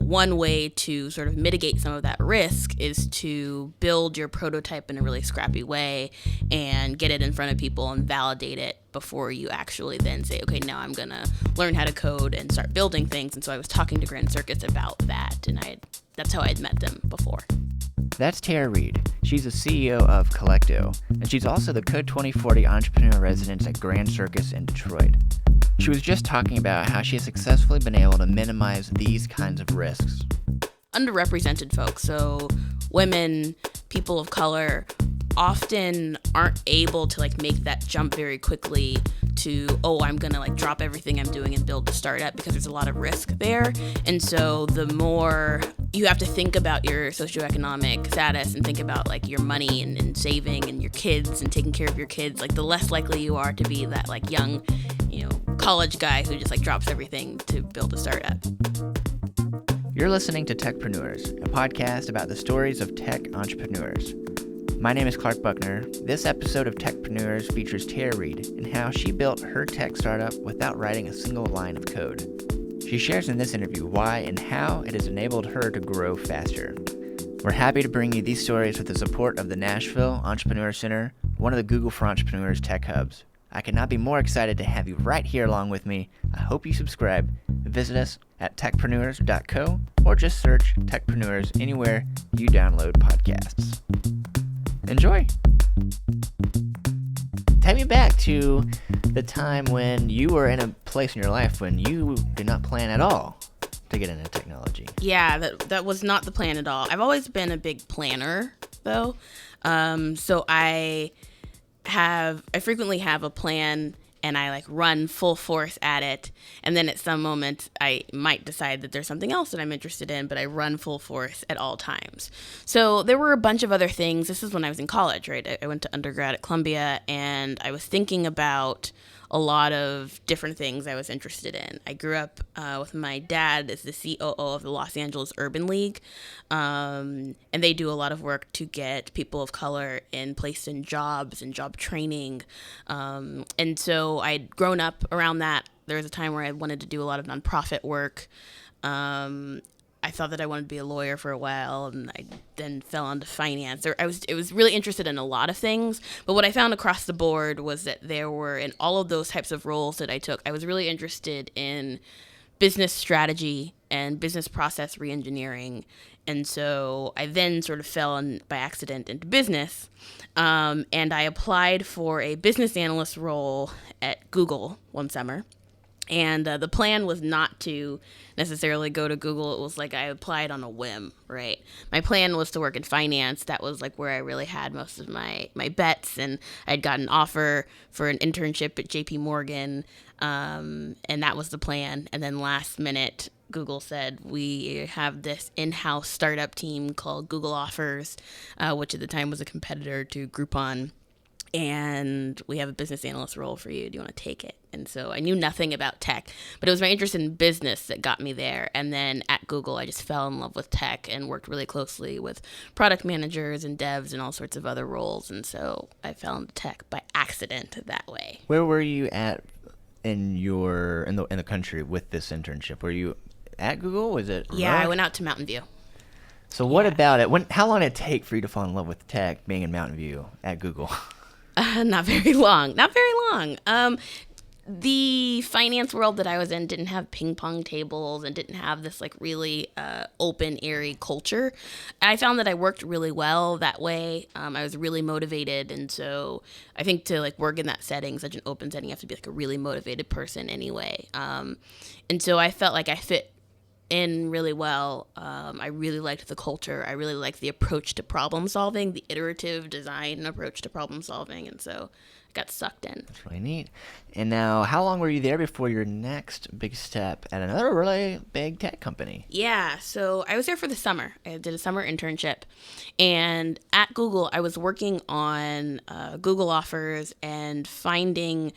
one way to sort of mitigate some of that risk is to build your prototype in a really scrappy way and get it in front of people and validate it before you actually then say, okay, now I'm going to learn how to code and start building things. And so I was talking to Grand Circus about that, and that's how I had met them before. That's Tara Reed. She's the CEO of Kollecto, and she's also the CODE2040 Entrepreneur Resident at Grand Circus in Detroit. She was just talking about how she has successfully been able to minimize these kinds of risks. Underrepresented folks, so women, people of color, often aren't able to make that jump very quickly to, I'm gonna drop everything I'm doing and build a startup, because there's a lot of risk there. And so the more you have to think about your socioeconomic status and think about your money and saving and your kids and taking care of your kids, the less likely you are to be that young, college guy who just drops everything to build a startup. You're listening to Techpreneurs, a podcast about the stories of tech entrepreneurs. My name is Clark Buckner. This episode of Techpreneurs features Tara Reed and how she built her tech startup without writing a single line of code. She shares in this interview why and how it has enabled her to grow faster. We're happy to bring you these stories with the support of the Nashville Entrepreneur Center, one of the Google for Entrepreneurs tech hubs. I could not be more excited to have you right here along with me. I hope you subscribe. Visit us at techpreneurs.co or just search Techpreneurs anywhere you download podcasts. Enjoy! Take me back to the time when you were in a place in your life when you did not plan at all to get into technology. Yeah, that was not the plan at all. I've always been a big planner, though. So I frequently have a plan and I run full force at it. And then at some moment I might decide that there's something else that I'm interested in, but I run full force at all times. So there were a bunch of other things. This is when I was in college, right? I went to undergrad at Columbia, and I was thinking about a lot of different things I was interested in. I grew up with my dad as the COO of the Los Angeles Urban League, and they do a lot of work to get people of color placed in jobs and job training. And so I'd grown up around that. There was a time where I wanted to do a lot of nonprofit work. I thought that I wanted to be a lawyer for a while, and I then fell into finance. I was really interested in a lot of things, but what I found across the board was that there were, in all of those types of roles that I took, I was really interested in business strategy and business process reengineering. And so I then sort of fell by accident into business, and I applied for a business analyst role at Google one summer. And the plan was not to necessarily go to Google. It was I applied on a whim, right? My plan was to work in finance. That was where I really had most of my bets. And I'd got an offer for an internship at JP Morgan, and that was the plan. And then last minute, Google said, we have this in-house startup team called Google Offers, which at the time was a competitor to Groupon. And we have a business analyst role for you. Do you want to take it? And so I knew nothing about tech, but it was my interest in business that got me there. And then at Google, I just fell in love with tech and worked really closely with product managers and devs and all sorts of other roles. And so I fell into tech by accident that way. Where were you at in the country with this internship? Were you at Google? Was it remote? Yeah, I went out to Mountain View. So what about it? How long did it take for you to fall in love with tech being in Mountain View at Google? Not very long. The finance world that I was in didn't have ping pong tables and didn't have this really open, airy culture. I found that I worked really well that way. I was really motivated, and so I think to work in that setting, such an open setting, you have to be a really motivated person anyway. And so I felt like I fit in really well. I really liked the culture. I really liked the approach to problem solving, the iterative design approach to problem solving, and so I got sucked in. That's really neat. And now, how long were you there before your next big step at another really big tech company? Yeah, so I was there for the summer. I did a summer internship, and at Google, I was working on Google Offers and finding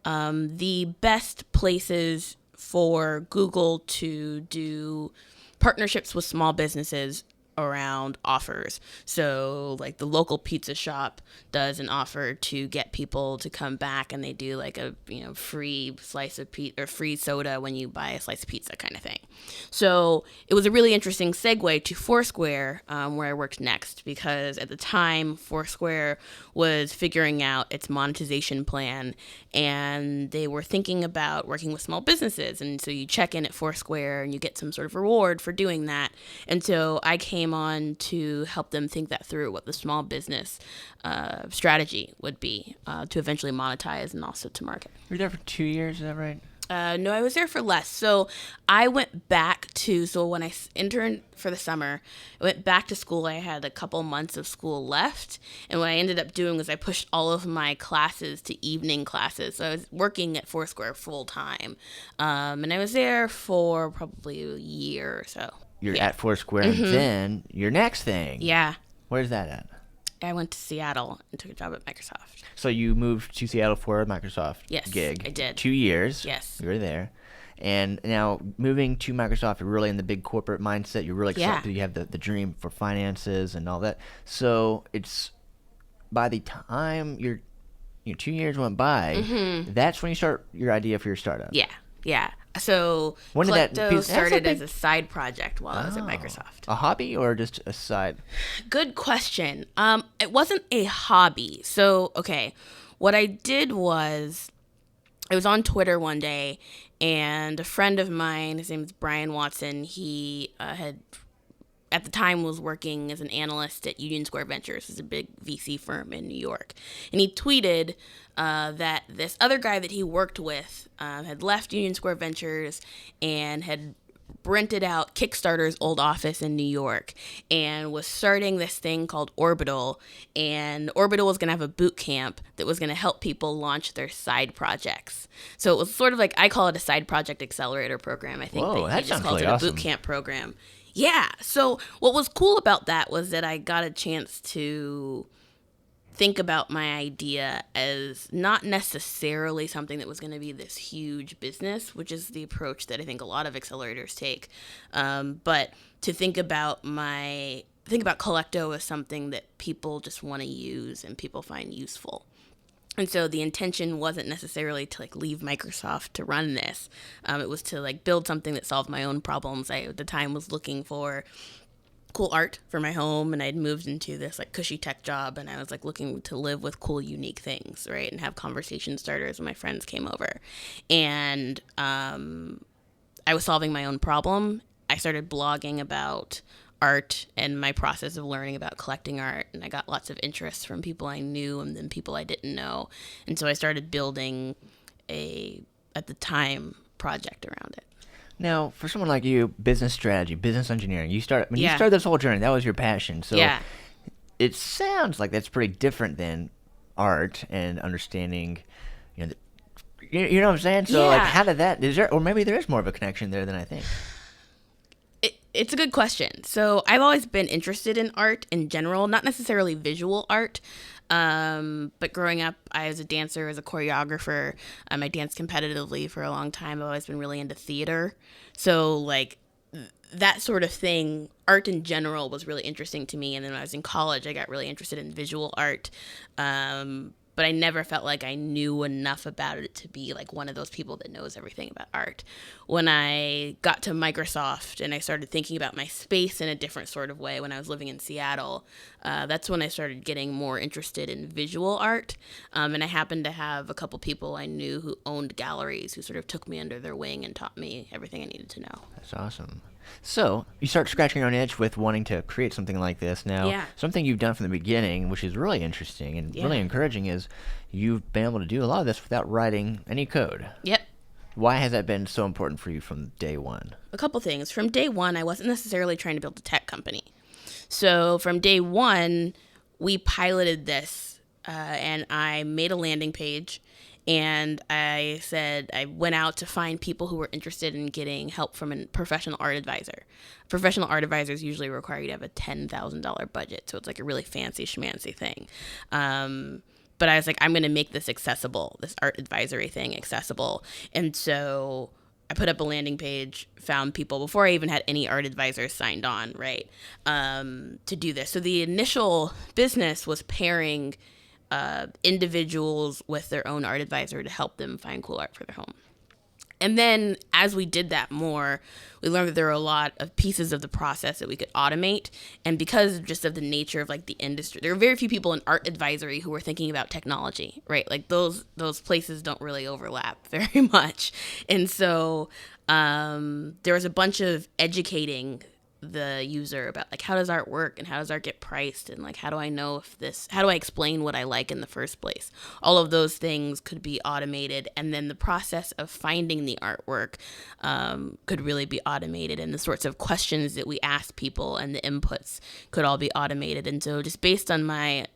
the best places for Google to do partnerships with small businesses around offers. So like the local pizza shop does an offer to get people to come back, and they do like a free slice of pizza or free soda when you buy a slice of pizza kind of thing. So it was a really interesting segue to Foursquare, where I worked next, because at the time Foursquare was figuring out its monetization plan, and they were thinking about working with small businesses. And so you check in at Foursquare and you get some sort of reward for doing that. And so I came on to help them think that through, what the small business strategy would be to eventually monetize and also to market. You were there for 2 years, is that right? No, I was there for less. So I went back so when I interned for the summer, I went back to school. I had a couple months of school left. And what I ended up doing was I pushed all of my classes to evening classes. So I was working at Foursquare full time. And I was there for probably a year or so. You're at Foursquare, and then your next thing. Yeah. Where's that at? I went to Seattle and took a job at Microsoft. So you moved to Seattle for a Microsoft gig. I did. 2 years. Yes. You were there. And now moving to Microsoft, you're really in the big corporate mindset. You're really excited. You have the dream for finances and all that. So it's by the time 2 years went by, that's when you start your idea for your startup. Yeah. So Kollecto started as a side project while I was at Microsoft. A hobby or just a side? Good question. It wasn't a hobby. So, okay, what I did was I was on Twitter one day, and a friend of mine, his name is Brian Watson, he had at the time was working as an analyst at Union Square Ventures, is a big VC firm in New York. And he tweeted that this other guy that he worked with had left Union Square Ventures and had rented out Kickstarter's old office in New York and was starting this thing called Orbital. And Orbital was going to have a boot camp that was going to help people launch their side projects. So it was sort of like, I call it a side project accelerator program. I think that just sounds called really it awesome. a boot camp program. Yeah. So what was cool about that was that I got a chance to think about my idea as not necessarily something that was going to be this huge business, which is the approach that I think a lot of accelerators take. But to think about Kollecto as something that people just want to use and people find useful. And so the intention wasn't necessarily to leave Microsoft to run this. It was to build something that solved my own problems. I at the time was looking for cool art for my home, and I'd moved into this cushy tech job, and I was looking to live with cool, unique things, right, and have conversation starters when my friends came over. And I was solving my own problem. I started blogging about art and my process of learning about collecting art, and I got lots of interest from people I knew and then people I didn't know. And so I started building at the time, project around it. Now, for someone like you, business strategy, business engineering, you started this whole journey, that was your passion. So it sounds like that's pretty different than art and understanding, you know what I'm saying? So how did that, or maybe there is more of a connection there than I think. It's a good question. So I've always been interested in art in general, not necessarily visual art. But growing up, I was a dancer, as a choreographer. I danced competitively for a long time. I've always been really into theater. So that sort of thing, art in general was really interesting to me. And then when I was in college, I got really interested in visual art. But I never felt like I knew enough about it to be one of those people that knows everything about art. When I got to Microsoft and I started thinking about my space in a different sort of way when I was living in Seattle, that's when I started getting more interested in visual art. And I happened to have a couple people I knew who owned galleries who sort of took me under their wing and taught me everything I needed to know. That's awesome. So you start scratching your own itch with wanting to create something like this. Now, something you've done from the beginning, which is really interesting and really encouraging, is you've been able to do a lot of this without writing any code. Yep. Why has that been so important for you from day one? A couple things. From day one, I wasn't necessarily trying to build a tech company. So from day one, we piloted this, and I made a landing page. And I went out to find people who were interested in getting help from a professional art advisor. Professional art advisors usually require you to have a $10,000 budget, so it's a really fancy schmancy thing. But I was I'm going to make this accessible, this art advisory thing accessible. And so I put up a landing page, found people before I even had any art advisors signed on, right, to do this. So the initial business was pairing individuals with their own art advisor to help them find cool art for their home. And then as we did that more, we learned that there were a lot of pieces of the process that we could automate. And because just of the nature of like the industry, there are very few people in art advisory who were thinking about technology, right? Like those places don't really overlap very much. And so there was a bunch of educating the user about like how does art work and how does art get priced and like how do I explain what I like in the first place. All of those things could be automated, and then the process of finding the artwork could really be automated, and the sorts of questions that we ask people and the inputs could all be automated. And so just based on my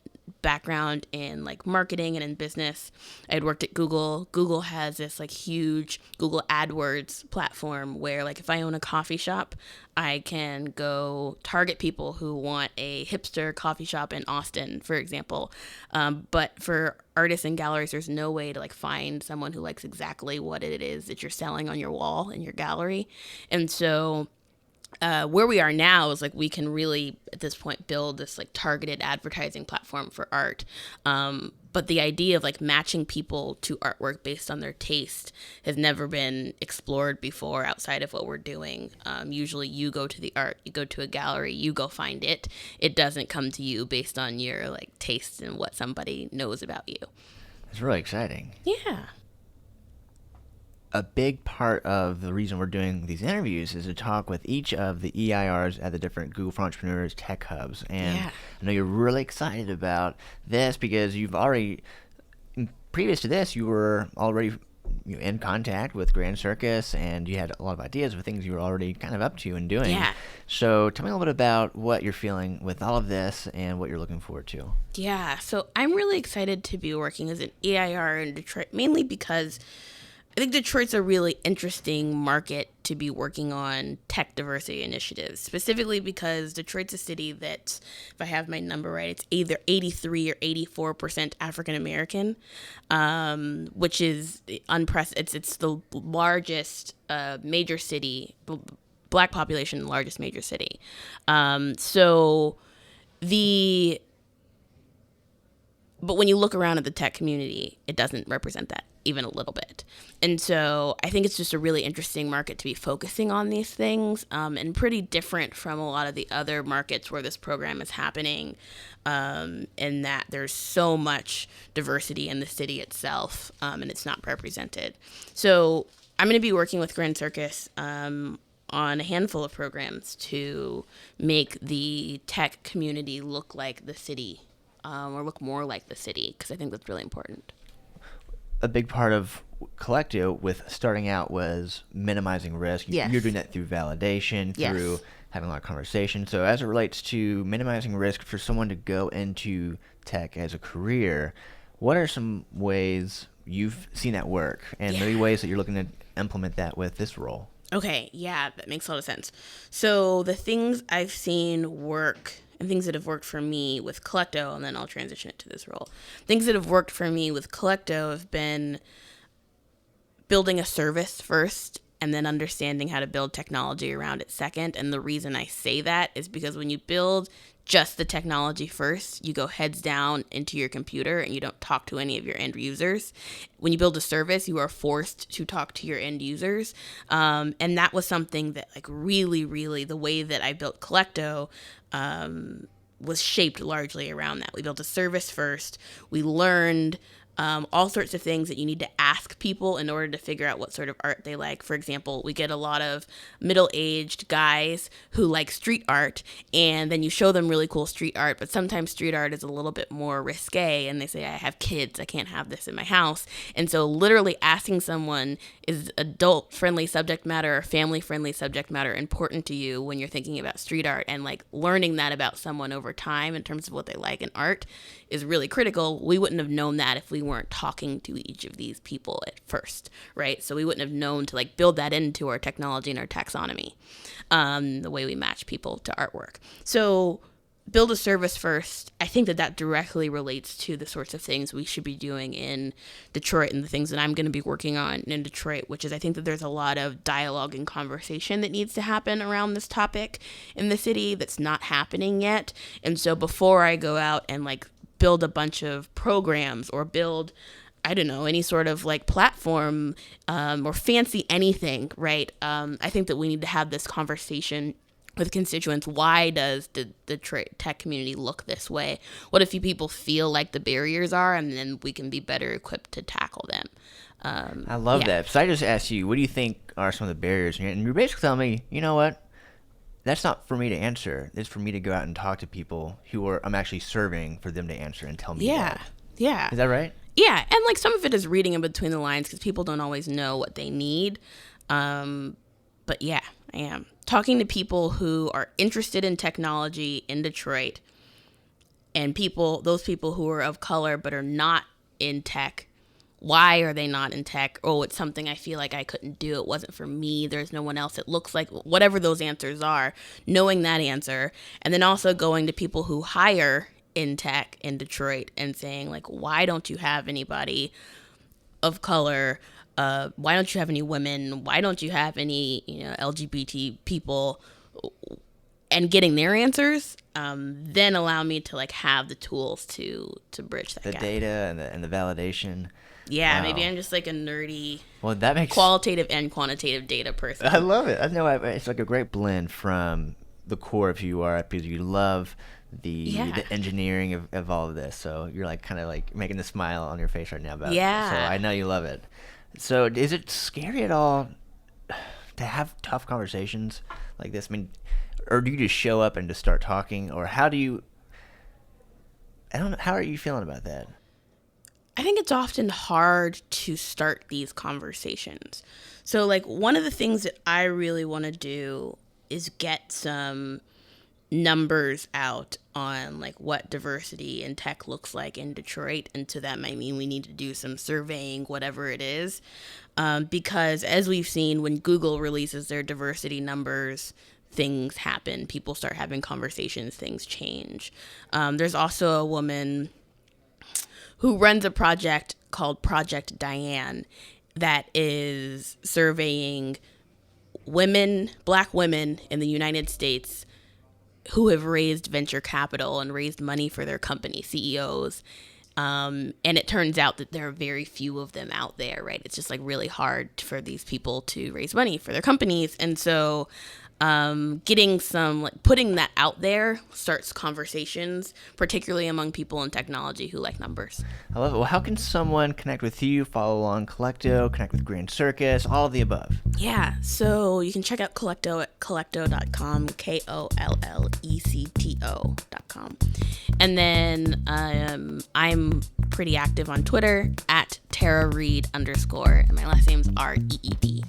background in like marketing and in business, I had worked at Google. Google has this like huge Google AdWords platform where like if I own a coffee shop, I can go target people who want a hipster coffee shop in Austin, for example. But for artists and galleries, there's no way to like find someone who likes exactly what it is that you're selling on your wall in your gallery. And so where we are now is like we can really at this point build this like targeted advertising platform for art. But the idea of like matching people to artwork based on their taste has never been explored before outside of what we're doing. Usually you go to the art, you go to a gallery, you go find it. It doesn't come to you based on your like taste and what somebody knows about you. It's really exciting. Yeah. A big part of the reason we're doing these interviews is to talk with each of the EIRs at the different Google for Entrepreneurs tech hubs. And I know you're really excited about this because you've already, previous to this, you were already in contact with Grand Circus and you had a lot of ideas of things you were already kind of up to and doing. Yeah. So tell me a little bit about what you're feeling with all of this and what you're looking forward to. Yeah. So I'm really excited to be working as an EIR in Detroit, mainly because I think Detroit's a really interesting market to be working on tech diversity initiatives, specifically because Detroit's a city that, if I have my number right, it's either 83 or 84% African American, which is unprecedented. It's the largest major city, Black population, largest major city. But when you look around at the tech community, it doesn't represent that even a little bit. And so I think it's just a really interesting market to be focusing on these things, and pretty different from a lot of the other markets where this program is happening, in that there's so much diversity in the city itself, and it's not represented. So I'm going to be working with Grand Circus on a handful of programs to make the tech community look like the city, or look more like the city, because I think that's really important. A big part of Kollecto with starting out was minimizing risk. Yes. You're doing that through validation, through having a lot of conversation. So as it relates to minimizing risk for someone to go into tech as a career, what are some ways you've seen that work and maybe ways that you're looking to implement that with this role? Okay, yeah, that makes a lot of sense. So the things I've seen work and things that have worked for me with Kollecto, and then I'll transition it to this role. Things that have worked for me with Kollecto have been building a service first and then understanding how to build technology around it second. And the reason I say that is because when you build just the technology first, you go heads down into your computer and you don't talk to any of your end users. When you build a service, you are forced to talk to your end users. And that was something that like really the way that I built Kollecto was shaped largely around that. We built a service first. We learned all sorts of things that you need to ask people in order to figure out what sort of art they like. For example, we get a lot of middle-aged guys who like street art, and then you show them really cool street art, but sometimes street art is a little bit more risque, and they say, I have kids, I can't have this in my house. And so literally asking someone, is adult-friendly subject matter or family-friendly subject matter important to you when you're thinking about street art? And like learning that about someone over time in terms of what they like in art is really critical. We wouldn't have known that if we weren't talking to each of these people at first, right? So we wouldn't have known to like build that into our technology and our taxonomy, the way we match people to artwork. So build a service first. I think that directly relates to the sorts of things we should be doing in Detroit and the things that I'm going to be working on in Detroit, which is I think that there's a lot of dialogue and conversation that needs to happen around this topic in the city that's not happening yet. And so before I go out and like build a bunch of programs or build, I don't know, any sort of like platform or fancy anything, right? I think that we need to have this conversation with constituents. Why does the tech community look this way? What if you people feel like the barriers are, and then we can be better equipped to tackle them? I love that. So I just asked you, what do you think are some of the barriers? And you're basically telling me, you know what? That's not for me to answer. It's for me to go out and talk to people who I'm actually serving for them to answer and tell me that. Yeah. Is that right? Yeah, and like some of it is reading in between the lines because people don't always know what they need. But yeah, I am talking to people who are interested in technology in Detroit, and those people who are of color but are not in tech. Why are they not in tech? Oh, it's something I feel like I couldn't do. It wasn't for me. There's no one else. It looks like whatever those answers are, knowing that answer, and then also going to people who hire in tech in Detroit and saying like, why don't you have anybody of color? Why don't you have any women? Why don't you have any, LGBT people? And getting their answers, then allow me to like have the tools to bridge that gap. The data and the validation. Yeah, Wow. Maybe I'm just like a nerdy, that makes qualitative and quantitative data person. I love it. I know it's like a great blend from the core of who you are, because you love the engineering of all of this. So you're like kind of like making the smile on your face right now about it. So I know you love it. So is it scary at all to have tough conversations like this? I mean, or do you just show up and just start talking, or how are you feeling about that? I think it's often hard to start these conversations. So like one of the things that I really want to do is get some numbers out on like what diversity in tech looks like in Detroit. And to that might mean we need to do some surveying, whatever it is. Because as we've seen, when Google releases their diversity numbers, things happen. People start having conversations, things change. There's also a woman who runs a project called Project Diane that is surveying Black women in the United States who have raised venture capital and raised money for their company, CEOs. And it turns out that there are very few of them out there, right? It's just like really hard for these people to raise money for their companies. And so getting some, like putting that out there starts conversations, particularly among people in technology who like numbers. I love it. Well, how can someone connect with you, follow along Kollecto, connect with Grand Circus, all of the above? Yeah, so you can check out Kollecto at kollecto.com, KOLLECTO.com. And then I'm pretty active on Twitter at TaraReed_, and my last name's REED.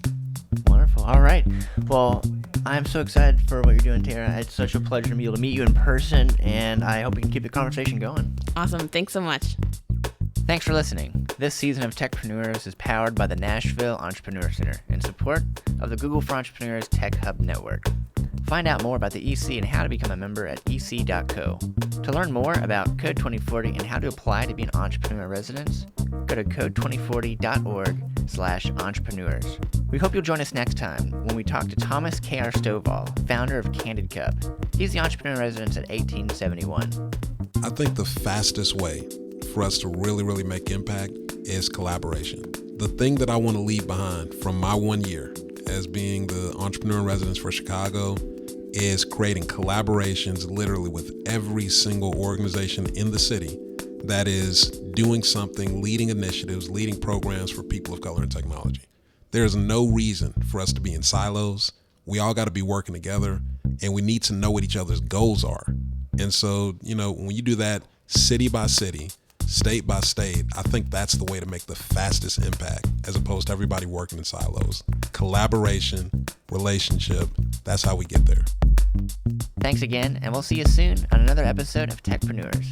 Wonderful. All right. Well, I'm so excited for what you're doing, Tara. It's such a pleasure to be able to meet you in person, and I hope we can keep the conversation going. Awesome. Thanks so much. Thanks for listening. This season of Techpreneurs is powered by the Nashville Entrepreneur Center in support of the Google for Entrepreneurs Tech Hub Network. Find out more about the EC and how to become a member at ec.co. To learn more about CODE2040 and how to apply to be an entrepreneur in residence, go to code2040.org/entrepreneurs. We hope you'll join us next time when we talk to Thomas K.R. Stovall, founder of Candid Cup. He's the entrepreneur in residence at 1871. I think the fastest way for us to really make impact is collaboration. The thing that I want to leave behind from my 1 year as being the entrepreneur in residence for Chicago is creating collaborations literally with every single organization in the city that is doing something, leading initiatives, leading programs for people of color in technology. There's no reason for us to be in silos. We all got to be working together, and we need to know what each other's goals are. And so, when you do that city by city, state by state, I think that's the way to make the fastest impact, as opposed to everybody working in silos. Collaboration, relationship, that's how we get there. Thanks again, and we'll see you soon on another episode of Techpreneurs.